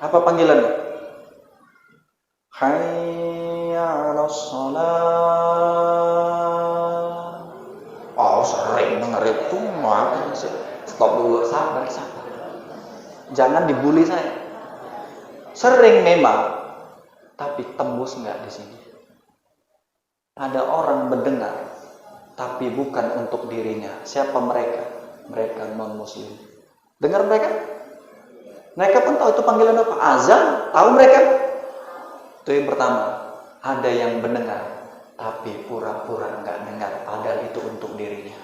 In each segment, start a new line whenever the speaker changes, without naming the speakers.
Apa panggilannya? Hayya 'alas shalah. Oh, sering denger itu. Stop dulu, sabar. Jangan dibully saya. Sering memang, tapi tembus nggak di sini. Ada orang mendengar, tapi bukan untuk dirinya. Siapa mereka? Mereka non-muslim. Dengar mereka? Mereka pun tahu itu panggilan apa? Azan. Tahu mereka? Itu yang pertama. Ada yang mendengar, tapi pura-pura nggak dengar. Padahal itu untuk dirinya.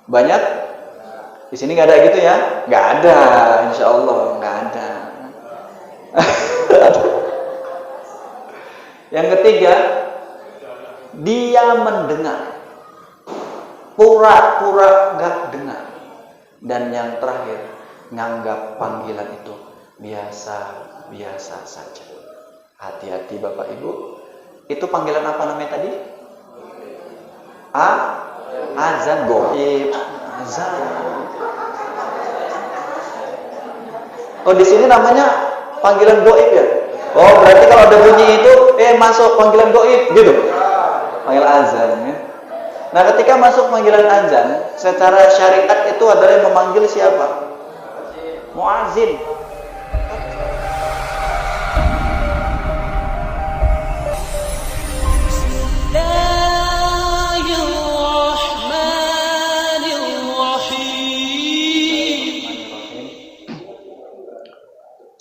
Banyak? Di sini nggak ada gitu ya? Nggak ada, insya Allah nggak ada. Yang ketiga, dia mendengar, pura-pura nggak dengar. Dan yang terakhir, nganggap panggilan itu biasa saja. Hati-hati Bapak Ibu. Itu panggilan apa namanya tadi? Azan goib. Azan. Oh, di sini namanya panggilan goib ya? Oh, berarti kalau ada bunyi itu, masuk panggilan goib, gitu. Panggil azan ya. Nah, ketika masuk panggilan azan, secara syariat itu adalah yang memanggil siapa? Muazin.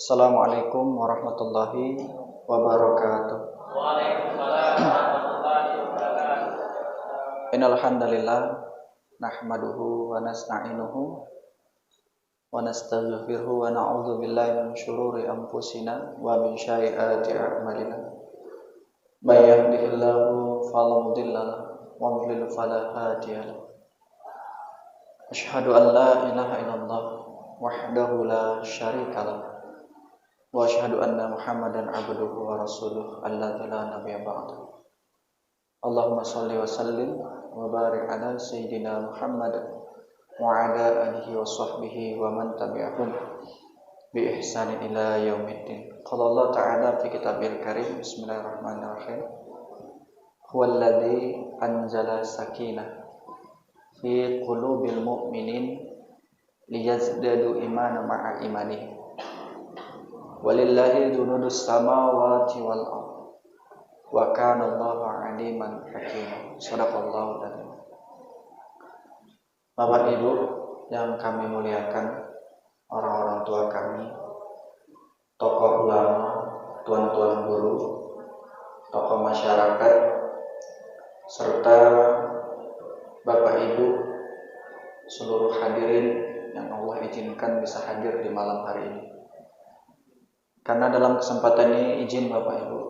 Assalamualaikum warahmatullahi wabarakatuh. Waalaikumsalam warahmatullahi wabarakatuh. Innal hamdalillah nahmaduhu wa nasta'inuhu wa nastaghfiruhu wa na'udzu billahi min syururi anfusina wa min sayyiati a'malina. May yahdihillahu fala mudilla lahu wa may yudlil fala hadiya lahu. Asyhadu an la ilaha illallah wahdahu la syarika lahu. Wa asyhadu anna Muhammadan abduhu wa rasuluh alladzi la nabiyya ba'dahu. Allahumma shalli wa sallim wa barik ala sayyidina Muhammad wa ala alihi wa sahbihi wa man tabi'ahum bi ihsan ila yaumiddin. Qala Allah ta'ala fi kitabil karim. Bismillahirrahmanirrahim. Huwallazi anzala sakinah fi qulubil mu'minin liyazdadu imanan ma'a imanihim. Walillahi dunudus samawati wal ardh wa kana Allahu 'aliman hakim. Shadaqallahu adzim. Bapak Ibu yang kami muliakan, orang-orang tua kami, tokoh ulama, tuan-tuan guru, tokoh masyarakat, serta Bapak Ibu seluruh hadirin yang Allah izinkan bisa hadir di malam hari ini. Karena dalam kesempatan ini, izin Bapak Ibu,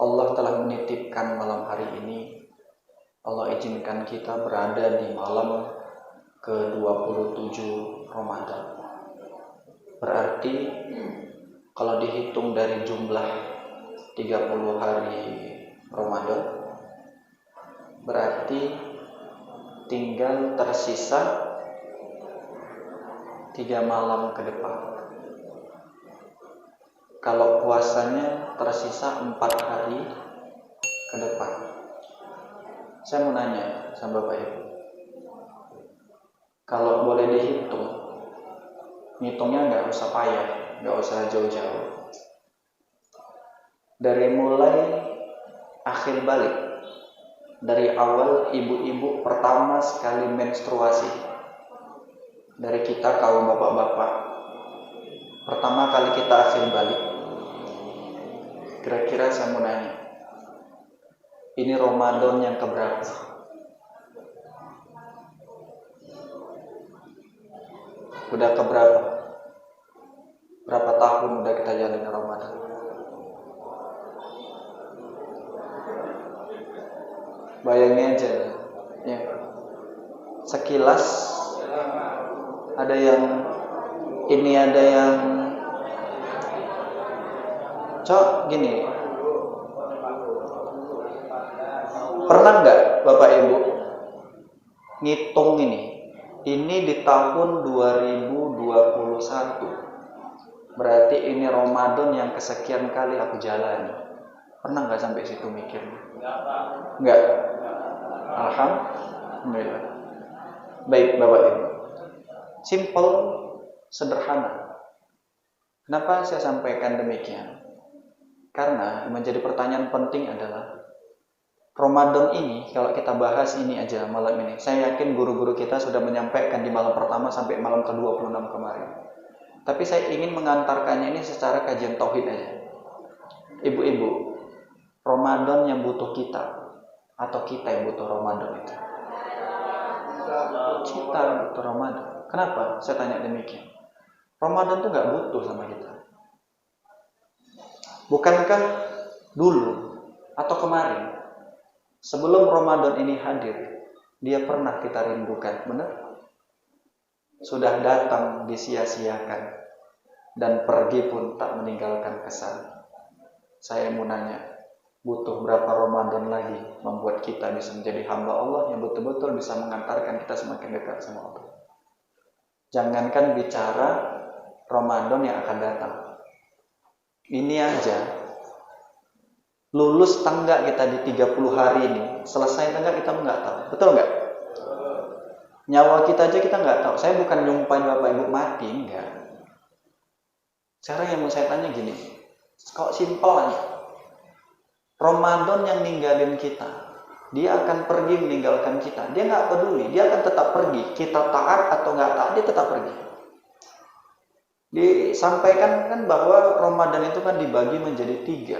Allah telah menitipkan malam hari ini. Allah izinkan kita berada di malam ke-27 Ramadan. Berarti kalau dihitung dari jumlah 30 hari Ramadan, berarti tinggal tersisa 3 malam ke depan. Kalau puasanya tersisa 4 hari ke depan. Saya mau nanya sama Bapak Ibu, kalau boleh dihitung, ngitungnya nggak usah payah, nggak usah jauh-jauh. Dari mulai akhir balik, dari awal ibu-ibu pertama sekali menstruasi, dari kita kaum bapak-bapak, pertama kali kita akhir balik. Kira-kira saya mau nanya, ini Ramadan yang keberapa? Udah keberapa? Berapa tahun udah kita jalani Ramadan? Bayangin aja ya. Sekilas ada yang ini, ada yang gini. Pernah nggak Bapak Ibu ngitung ini di tahun 2021 berarti ini Ramadan yang kesekian kali aku jalani. Pernah nggak sampai situ mikirnya? Enggak. Alhamdulillah. Baik Bapak Ibu. Simple, sederhana. Kenapa saya sampaikan demikian? Karena menjadi pertanyaan penting adalah Ramadan ini, kalau kita bahas ini aja malam ini, saya yakin guru-guru kita sudah menyampaikan di malam pertama sampai malam ke-26 kemarin. Tapi saya ingin mengantarkannya ini secara kajian tauhid aja. Ibu-ibu, Ramadan yang butuh kita atau kita yang butuh Ramadan itu? Kita yang butuh Ramadan. Kenapa? Saya tanya demikian. Ramadan tuh gak butuh sama kita. Bukankah dulu atau kemarin sebelum Ramadan ini hadir, dia pernah kita rindukan, benar? Sudah datang disia-siakan dan pergi pun tak meninggalkan kesan. Saya mau nanya, butuh berapa Ramadan lagi membuat kita bisa menjadi hamba Allah yang betul-betul bisa mengantarkan kita semakin dekat sama Allah? Jangankan bicara Ramadan yang akan datang. Ini aja, lulus tangga kita di 30 hari ini, selesai tangga kita nggak tahu. Betul nggak? Nyawa kita aja kita nggak tahu. Saya bukan nyumpahin Bapak Ibu mati, enggak. Sekarang yang mau saya tanya gini, kok simpel aja. Ramadan yang ninggalin kita, dia akan pergi meninggalkan kita. Dia nggak peduli, dia akan tetap pergi. Kita taat atau nggak taat, dia tetap pergi. Disampaikan kan bahwa Ramadan itu kan dibagi menjadi 3,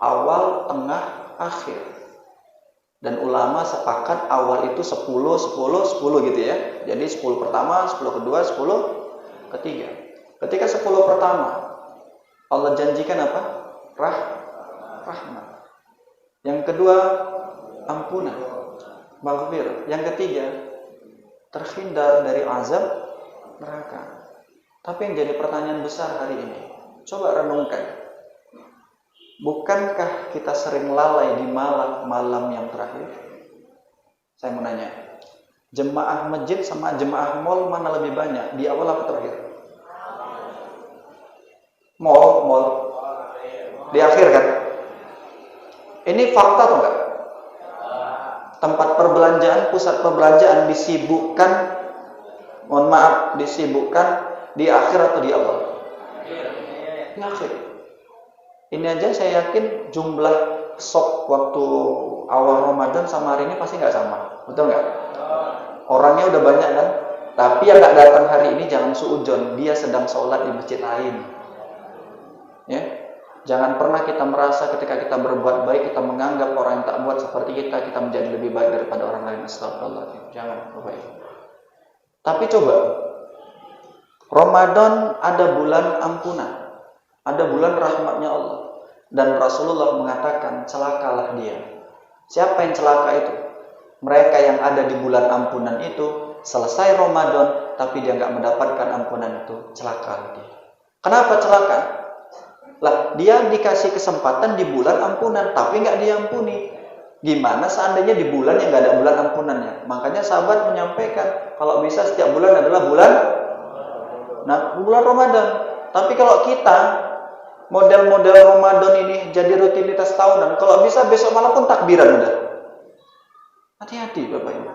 awal, tengah, akhir. Dan ulama sepakat awal itu 10, 10, 10 gitu ya. Jadi 10 pertama, 10 kedua, 10 ketiga. Ketika 10 pertama, Allah janjikan apa? Rahmat. Yang kedua, ampunan, maghfirah. Yang ketiga, terhindar dari azab neraka. Tapi yang jadi pertanyaan besar hari ini, coba renungkan. Bukankah kita sering lalai di malam yang terakhir? Saya mau nanya, jemaah masjid sama jemaah mall mana lebih banyak? Di awal apa terakhir? Mall. Di akhir kan? Ini fakta atau enggak? Tempat perbelanjaan, pusat perbelanjaan disibukkan, disibukkan di akhir atau di awal? Di akhir. Ini aja saya yakin jumlah shop waktu awal Ramadan sama hari ini pasti nggak sama, betul nggak? Orangnya udah banyak kan, tapi yang nggak datang hari ini jangan suudzon, dia sedang sholat di masjid lain. Ya, jangan pernah kita merasa ketika kita berbuat baik kita menganggap orang yang tak buat seperti kita menjadi lebih baik daripada orang lain. Astagfirullah. Jangan, Bapak Ibu. Tapi coba, Ramadan ada bulan ampunan, ada bulan rahmatnya Allah. Dan Rasulullah mengatakan, celakalah dia. Siapa yang celaka itu? Mereka yang ada di bulan ampunan itu, selesai Ramadan, tapi dia nggak mendapatkan ampunan itu, celaka dia. Kenapa celaka? Lah, dia dikasih kesempatan di bulan ampunan, tapi nggak diampuni. Gimana seandainya di bulan yang nggak ada bulan ampunannya? Makanya sahabat menyampaikan, kalau bisa setiap bulan adalah bulan Ramadan. Tapi kalau kita model-model Ramadan ini jadi rutinitas tahunan, kalau bisa besok malam pun takbiran udah. Hati-hati Bapak Ibu.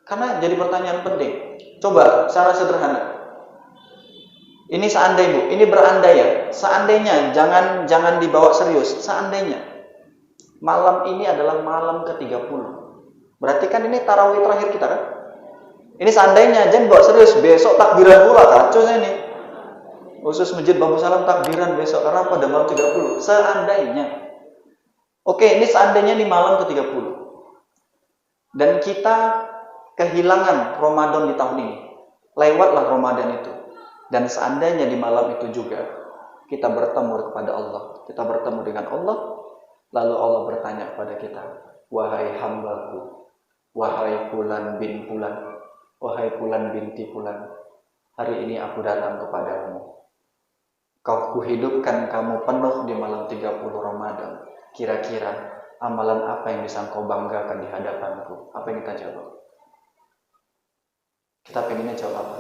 Karena jadi pertanyaan penting. Coba secara sederhana. Ini seandainya Bu, ini berandai ya. Seandainya, jangan dibawa serius. Seandainya malam ini adalah malam ke-30. Berarti kan ini tarawih terakhir kita kan? Ini seandainya, jangan bawa serius. Besok takbiran pula, kacau ini. Khusus Masjid Bambu Salam takbiran besok karena pada malam 30. Seandainya. Oke, ini seandainya di malam ke-30. Dan kita kehilangan Ramadan di tahun ini. Lewatlah Ramadan itu. Dan seandainya di malam itu juga kita bertemu kepada Allah. Kita bertemu dengan Allah. Lalu Allah bertanya kepada kita, wahai hambaku, wahai Fulan bin Fulan, wahai Fulan binti Fulan, hari ini aku datang kepadamu. Kau kuhidupkan kamu penuh di malam 30 Ramadan. Kira-kira amalan apa yang bisa kau banggakan di hadapanku? Apa yang kita jawab? Kita pengennya jawab apa?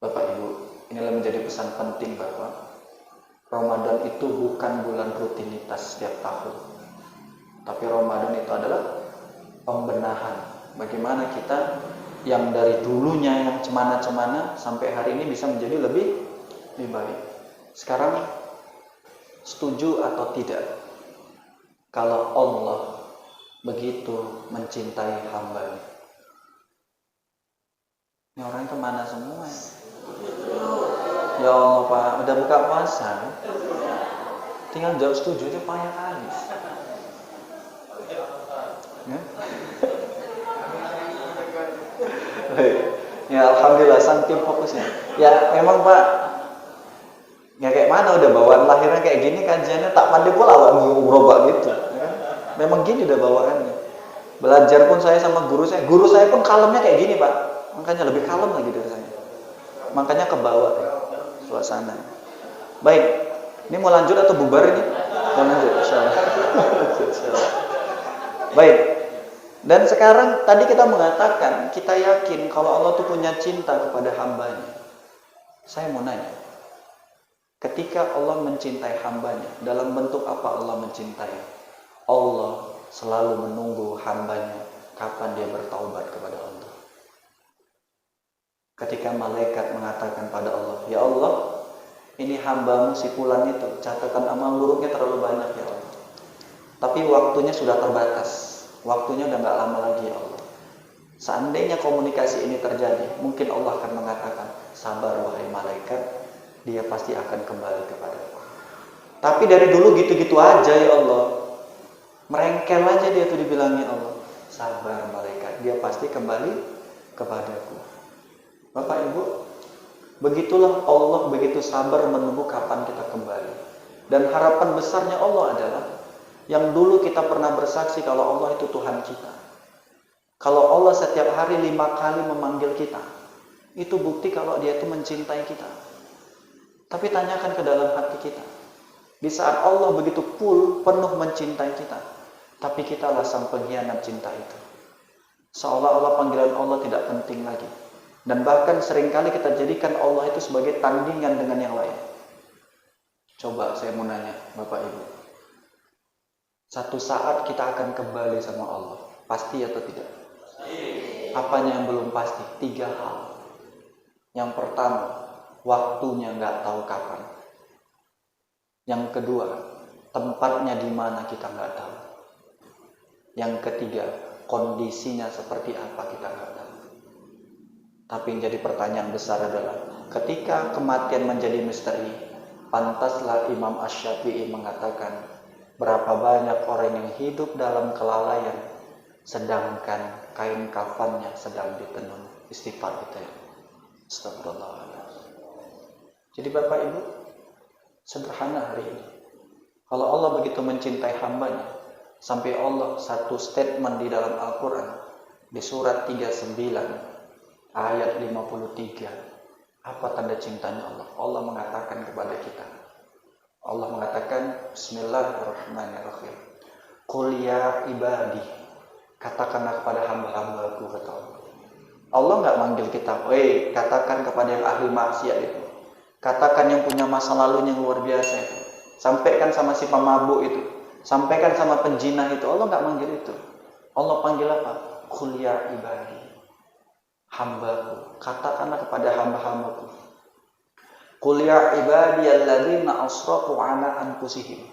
Bapak Ibu, inilah menjadi pesan penting bahwa Ramadan itu bukan bulan rutinitas setiap tahun. Tapi Ramadan itu adalah pembenahan. Bagaimana kita yang dari dulunya yang cemana-cemana sampai hari ini bisa menjadi lebih baik. Sekarang setuju atau tidak kalau Allah begitu mencintai hamba-Nya? Ini orang kemana semua ya? Ya Allah Pak, udah buka puasa, tinggal jawab setuju aja payah kali. Ya? Ya alhamdulillah saking fokusnya. Ya memang Pak, ya kayak mana udah bawaan lahirnya kayak gini, kajiannya tak pandai pula awak ngerubah gitu. Ya kan? Memang gini udah bawaannya. Belajar pun saya sama guru saya pun kalemnya kayak gini Pak. Makanya lebih kalem lagi dari saya. Makanya ke bawah suasana. Baik, ini mau lanjut atau bubar ini? Mau lanjut, insyaallah. Baik. Dan sekarang tadi kita mengatakan kita yakin kalau Allah itu punya cinta kepada hambanya. Saya mau nanya, ketika Allah mencintai hambanya, dalam bentuk apa Allah mencintai? Allah selalu menunggu hambanya kapan dia bertaubat kepada Allah. Ketika malaikat mengatakan pada Allah, ya Allah, ini hambamu si fulan itu, catatan amal buruknya terlalu banyak ya Allah. Tapi waktunya sudah terbatas. Waktunya udah gak lama lagi ya Allah. Seandainya komunikasi ini terjadi, mungkin Allah akan mengatakan, sabar wahai malaikat, dia pasti akan kembali kepada Allah. Tapi dari dulu gitu-gitu aja ya Allah. Merengkel aja dia tuh dibilangnya Allah. Sabar malaikat, dia pasti kembali kepadaku. Bapak Ibu, begitulah Allah begitu sabar menunggu kapan kita kembali. Dan harapan besarnya Allah adalah yang dulu kita pernah bersaksi kalau Allah itu Tuhan kita. Kalau Allah setiap hari 5 kali memanggil kita, itu bukti kalau dia itu mencintai kita. Tapi tanyakan ke dalam hati kita. Di saat Allah begitu penuh mencintai kita, tapi kitalah sang pengkhianat cinta itu. Seolah-olah panggilan Allah tidak penting lagi. Dan bahkan seringkali kita jadikan Allah itu sebagai tandingan dengan yang lain. Coba saya mau nanya Bapak Ibu. Satu saat kita akan kembali sama Allah. Pasti atau tidak? Apanya yang belum pasti? 3 hal. Yang pertama, waktunya nggak tahu kapan. Yang kedua, tempatnya di mana kita nggak tahu. Yang ketiga, kondisinya seperti apa kita nggak tahu. Tapi yang jadi pertanyaan besar adalah, ketika kematian menjadi misteri, pantaslah Imam Asy-Syafi'i mengatakan, berapa banyak orang yang hidup dalam kelalaian, sedangkan kain kafannya sedang ditenun. Istighfar kita ya. Astagfirullahaladzim. Jadi Bapak Ibu, sederhana hari ini. Kalau Allah begitu mencintai hambanya, sampai Allah satu statement di dalam Al-Quran, di surat 39, ayat 53. Apa tanda cintanya Allah? Allah mengatakan kepada kita. Allah mengatakan, Bismillahirrahmanirrahim. Qul ya ibadi. Katakanlah kepada hamba-hambaku, kata Allah. Allah nggak manggil kita, katakan kepada yang ahli maksiat itu. Katakan yang punya masa lalu yang luar biasa itu. Sampaikan sama si pemabuk itu. Sampaikan sama penjinah itu. Allah nggak manggil itu. Allah panggil apa? Qul ya ibadi. Hambaku, katakanlah kepada hamba-hambaku. Qul ya ibadiyalladzina asrafu ala anfusihim.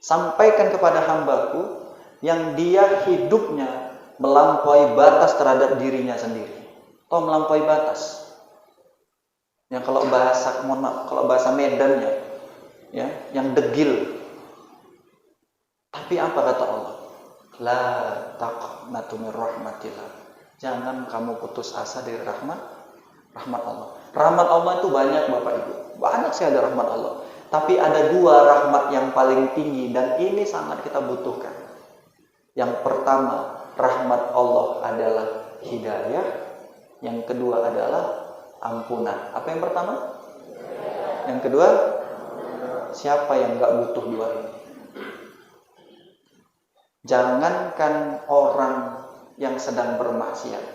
Sampaikan kepada hambaku yang dia hidupnya melampaui batas terhadap dirinya sendiri. Atau melampaui batas. Yang kalau bahasa Medannya, ya, yang degil. Tapi apa kata Allah? La taqnatu min rahmatillah. Jangan kamu putus asa dari rahmat Allah. Rahmat Allah itu banyak Bapak Ibu. Banyak sih ada rahmat Allah. Tapi ada 2 rahmat yang paling tinggi dan ini sangat kita butuhkan. Yang pertama, rahmat Allah adalah hidayah. Yang kedua adalah ampunan. Apa yang pertama? Yang kedua, siapa yang gak butuh 2 ini? Jangankan orang yang sedang bermaksiat,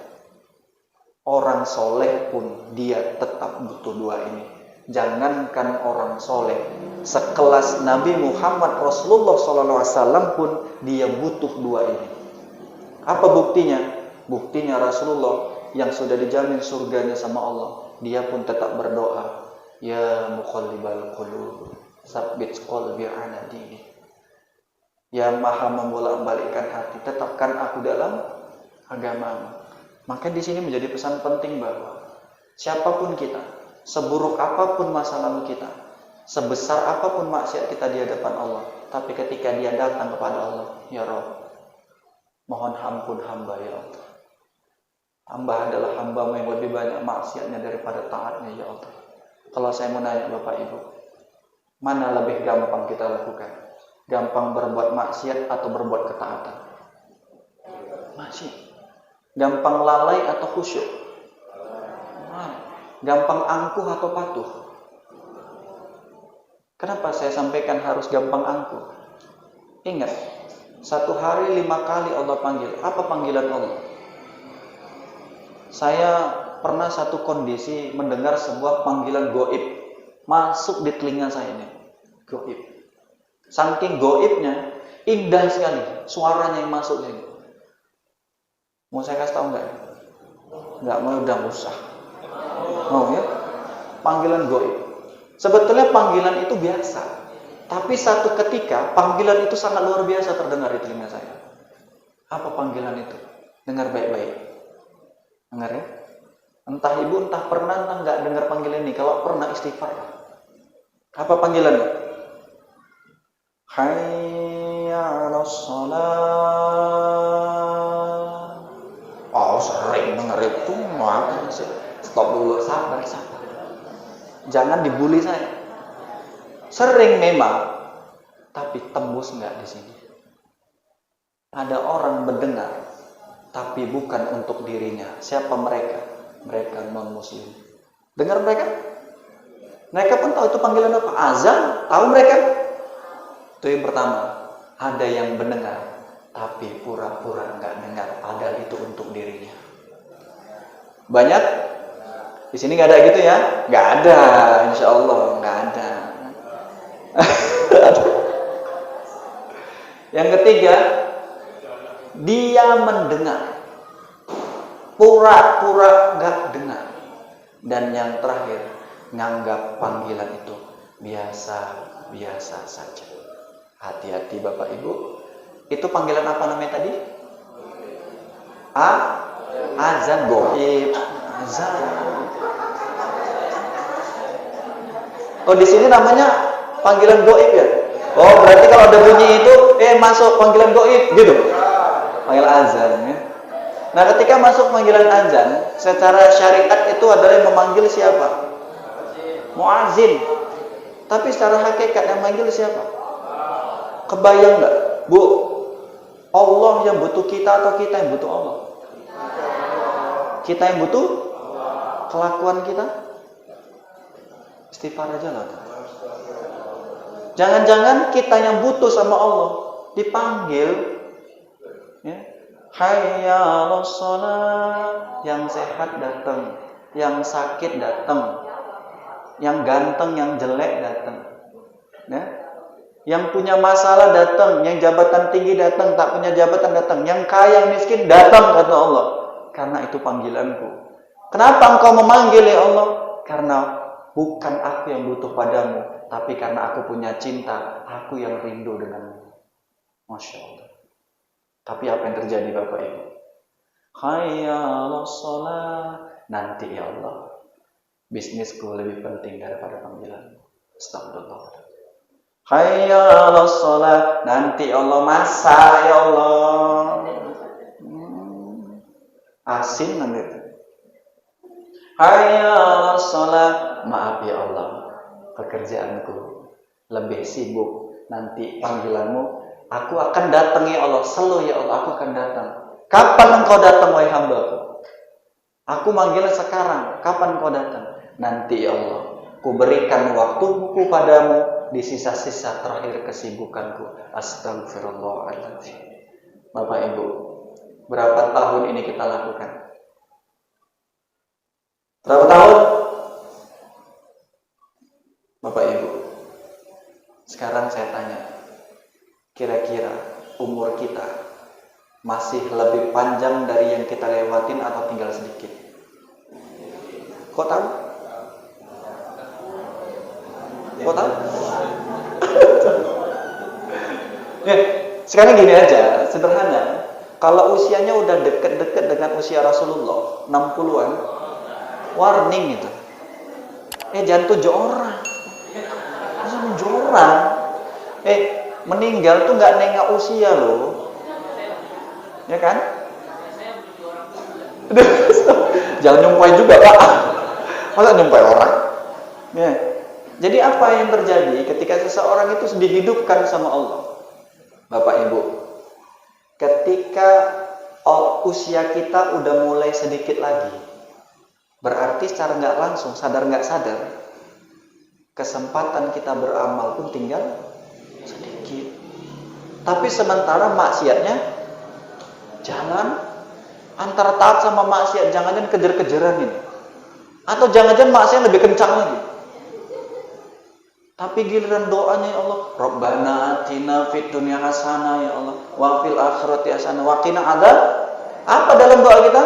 orang soleh pun dia tetap butuh 2 ini. Jangankan orang soleh, sekelas Nabi Muhammad Rasulullah SAW pun dia butuh dua ini. Apa buktinya? Buktinya Rasulullah yang sudah dijamin surganya sama Allah, dia pun tetap berdoa, ya muqallibal qulub, tsabbit qalbi ala dinik. Ya maha membolak-balikkan hati, tetapkan aku dalam agamamu. Maka di sini menjadi pesan penting bahwa siapapun kita, seburuk apapun masa lalu kita, sebesar apapun maksiat kita di hadapan Allah, tapi ketika dia datang kepada Allah, ya Rabb, mohon ampun hamba ya Allah. Hamba adalah hambamu yang lebih banyak maksiatnya daripada taatnya ya Allah. Kalau saya mau nanya Bapak Ibu, mana lebih gampang kita lakukan? Gampang berbuat maksiat atau berbuat ketaatan? Maksiat. Gampang lalai atau khusyuk? Gampang angkuh atau patuh? Kenapa saya sampaikan harus gampang angkuh? Ingat, satu hari 5 kali Allah panggil. Apa panggilan Allah? Saya pernah satu kondisi mendengar sebuah panggilan goib masuk di telinga saya ini. Goib. Saking goibnya, indah sekali suaranya yang masuk ini. Mau saya kasih tahu nggak? Nggak mau, udah usah. Mau ya? Panggilan goib. Sebetulnya panggilan itu biasa, tapi satu ketika panggilan itu sangat luar biasa terdengar di telinga saya. Apa panggilan itu? Dengar baik-baik. Dengar ya? Entah ibu, entah pernah, entah nggak dengar panggilan ini. Kalau pernah, istighfar. Apa panggilannya? Hayya 'alas shalah. Oh, sering dengar itu. Stop dulu, sabar. Jangan dibully saya. Sering memang, tapi tembus nggak di sini. Ada orang mendengar, tapi bukan untuk dirinya. Siapa mereka? Mereka non-muslim. Dengar mereka? Mereka pun tahu itu panggilan apa? Azan. Tahu mereka? Itu yang pertama. Ada yang mendengar, tapi pura-pura nggak dengar. Padahal itu untuk dirinya. Banyak? Di sini nggak ada gitu ya? Nggak ada, insya Allah nggak ada. Yang ketiga, dia mendengar, pura-pura nggak dengar. Dan yang terakhir, nganggap panggilan itu biasa-biasa saja. Hati-hati Bapak Ibu. Itu panggilan apa namanya tadi? Azan goib. Azan. Oh, di sini namanya panggilan goib ya? Oh, berarti kalau ada bunyi itu, masuk panggilan goib gitu. Panggil azan ya. Nah, ketika masuk panggilan azan, secara syariat itu adalah yang memanggil siapa? Muazzin. Tapi secara hakikat yang memanggil siapa? Kebayang nggak, Bu? Allah yang butuh kita atau kita yang butuh Allah? Kita yang butuh kelakuan kita? Istighfar aja lah. Jangan-jangan kita yang butuh sama Allah dipanggil, ya, hayya 'alas shalah, yang sehat datang, yang sakit datang, yang ganteng, yang jelek datang, ya, yang punya masalah datang, yang jabatan tinggi datang, tak punya jabatan datang, yang kaya, yang miskin datang, kata Allah. Karena itu panggilanku. Kenapa engkau memanggil ya Allah? Karena bukan aku yang butuh padamu, tapi karena aku punya cinta, aku yang rindu denganmu. Masya Allah. Tapi apa yang terjadi Bapak Ibu? Hayya 'alas shalah. Nanti ya Allah, bisnisku lebih penting daripada panggilanmu. Astagfirullah. Hayya 'alas shalah. Nanti Allah, masa ya Allah. Asin nanti. Hayya 'alas shalah. Maaf ya Allah, pekerjaanku lebih sibuk. Nanti panggilanmu, aku akan datang ya Allah. Selalu ya Allah, aku akan datang. Kapan engkau datang wahai hambaku? Aku manggil sekarang. Kapan engkau datang? Nanti ya Allah, ku berikan waktuku padamu di sisa-sisa terakhir kesibukanku. Astagfirullahaladzim. Bapak Ibu, berapa tahun ini kita lakukan? Berapa tahun? Sekarang saya tanya, kira-kira umur kita masih lebih panjang dari yang kita lewatin atau tinggal sedikit? Kok tahu? Kok tahu? Ya, sekarang gini aja, sederhana. Kalau usianya udah deket-deket dengan usia Rasulullah, 60-an, warning itu. Jangan 7 orang. Masa 7 orang? Meninggal tuh nggak nengok usia loh. Ya kan? Jangan nyumpai juga, Pak. Masa nyumpai orang? Ya. Jadi apa yang terjadi ketika seseorang itu dihidupkan sama Allah? Bapak Ibu, ketika usia kita udah mulai sedikit lagi, berarti secara nggak langsung, sadar nggak sadar, kesempatan kita beramal pun tinggal sedikit. Tapi sementara maksiatnya jalan. Antara taat sama maksiat, jangan-jangan kejar-kejaran ini, atau jangan-jangan maksiat lebih kencang lagi. Tapi giliran doanya, ya Allah, Rabbana atina fid dunya hasanah, ya Allah, wa fil akhirati hasanah wa qina adzab. Apa dalam doa kita?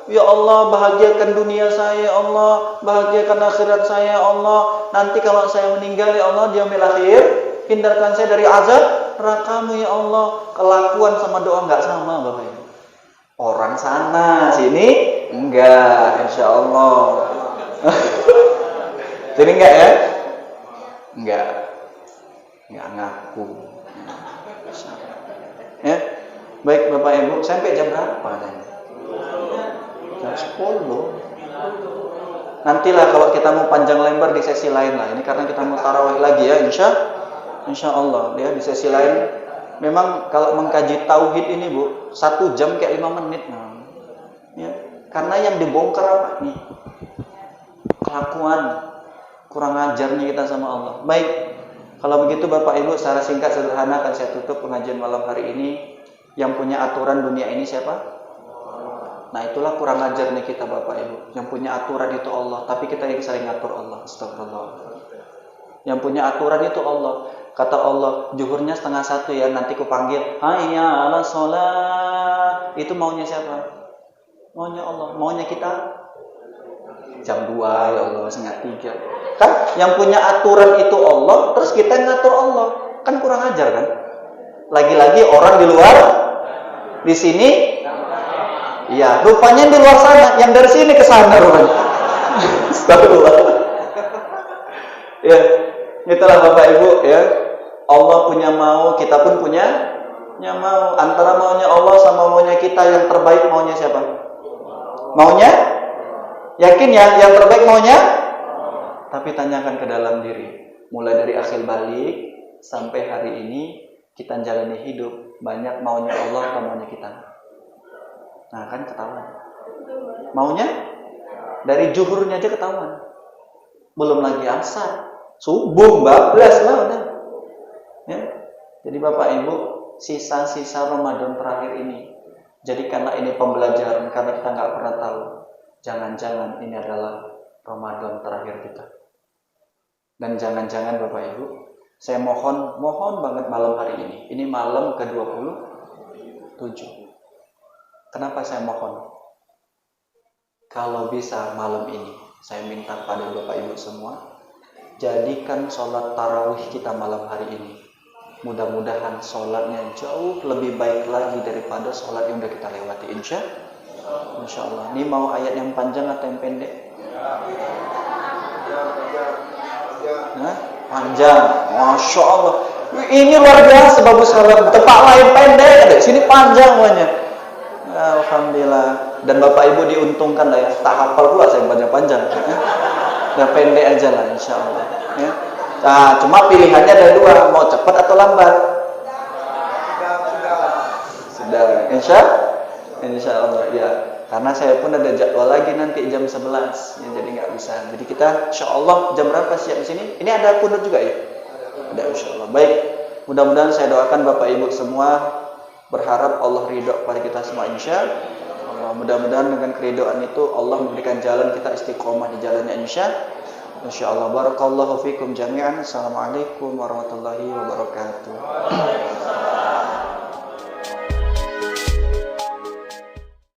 Ya Allah, bahagiakan dunia saya, ya Allah, bahagiakan akhirat saya, ya Allah. Nanti kalau saya meninggal, ya Allah, di yaumil akhir, hindarkan saya dari azab neraka-Mu, ya Allah. Kelakuan sama doa enggak sama, Bapak Ibu. Orang sana sini enggak, insya Allah. Jadi enggak ya? Enggak ngaku. Ya, baik Bapak Ibu, sampai jam berapa tadi? Jam 10. Nantilah kalau kita mau panjang lebar di sesi lain lah. Ini karena kita mau tarawih lagi ya, insya Allah ya, di sesi lain. Memang kalau mengkaji tauhid ini Bu, 1 jam kayak 5 menit. Ya, karena yang dibongkar apa nih? Kelakuan kurang ajarnya kita sama Allah. Baik, kalau begitu Bapak Ibu, secara singkat sederhana akan saya tutup pengajian malam hari ini. Yang punya aturan dunia ini siapa? Nah, itulah kurang ajarnya kita Bapak Ibu. Yang punya aturan itu Allah, tapi kita yang sering ngatur Allah. Astagfirullah. Yang punya aturan itu Allah. Kata Allah, zuhurnya 12:30 ya, nanti ku panggil, hayya 'alas shalah. Itu maunya siapa? Maunya Allah. Maunya kita jam 2 ya Allah, 2:30. Kan yang punya aturan itu Allah, terus kita ngatur Allah. Kan kurang ajar kan? Lagi-lagi orang di luar, di sini, iya, rupanya di luar sana, yang dari sini ke sana rupanya. Astagfirullah. Ya, itulah Bapak Ibu ya. Allah punya mau, kita pun punya mau. Antara maunya Allah sama maunya kita, yang terbaik maunya siapa? Maunya? Yakin ya, yang terbaik maunya? Tapi tanyakan ke dalam diri. Mulai dari akhir balik sampai hari ini kita jalani hidup, banyak maunya Allah atau maunya kita? Nah kan ketahuan. Maunya? Dari zuhurnya aja ketahuan. Belum lagi asar, subuh, bablas lah udah. Ya. Jadi Bapak Ibu, sisa-sisa Ramadan terakhir ini, jadikanlah ini pembelajaran, karena kita nggak pernah tahu. Jangan-jangan ini adalah Ramadan terakhir kita. Dan jangan-jangan Bapak Ibu, saya mohon banget malam hari ini malam ke-27. Kenapa saya mohon? Kalau bisa malam ini, saya minta pada Bapak Ibu semua, jadikan sholat tarawih kita malam hari ini. Mudah-mudahan sholatnya jauh lebih baik lagi daripada sholat yang udah kita lewati, insya Allah. Ini mau ayat yang panjang atau yang pendek? Nah, panjang, masya Allah. Ini luar biasa, bagus sekali. Tempat lain pendek, deh. Sini panjang banyak. Alhamdulillah. Dan Bapak Ibu diuntungkan lah ya. Tak hafal pula saya panjang-panjang. Udah pendek aja lah, insya Allah. Ya. Nah, cuma pilihannya ada 2, mau cepat atau lambat. Sudah, insya Allah ya. Karena saya pun ada jadwal lagi nanti jam 11, ya, jadi nggak bisa. Jadi kita insya Allah jam berapa siap di sini? Ini ada kunut juga ya? Ada, insya Allah. Baik, mudah-mudahan saya doakan Bapak Ibu semua, berharap Allah ridho pada kita semua, insya Allah. Mudah-mudahan dengan keridhaan itu Allah memberikan jalan kita istiqomah di jalannya, insya Insyaallah barakallahu fikum jami'an. Assalamualaikum warahmatullahi wabarakatuh.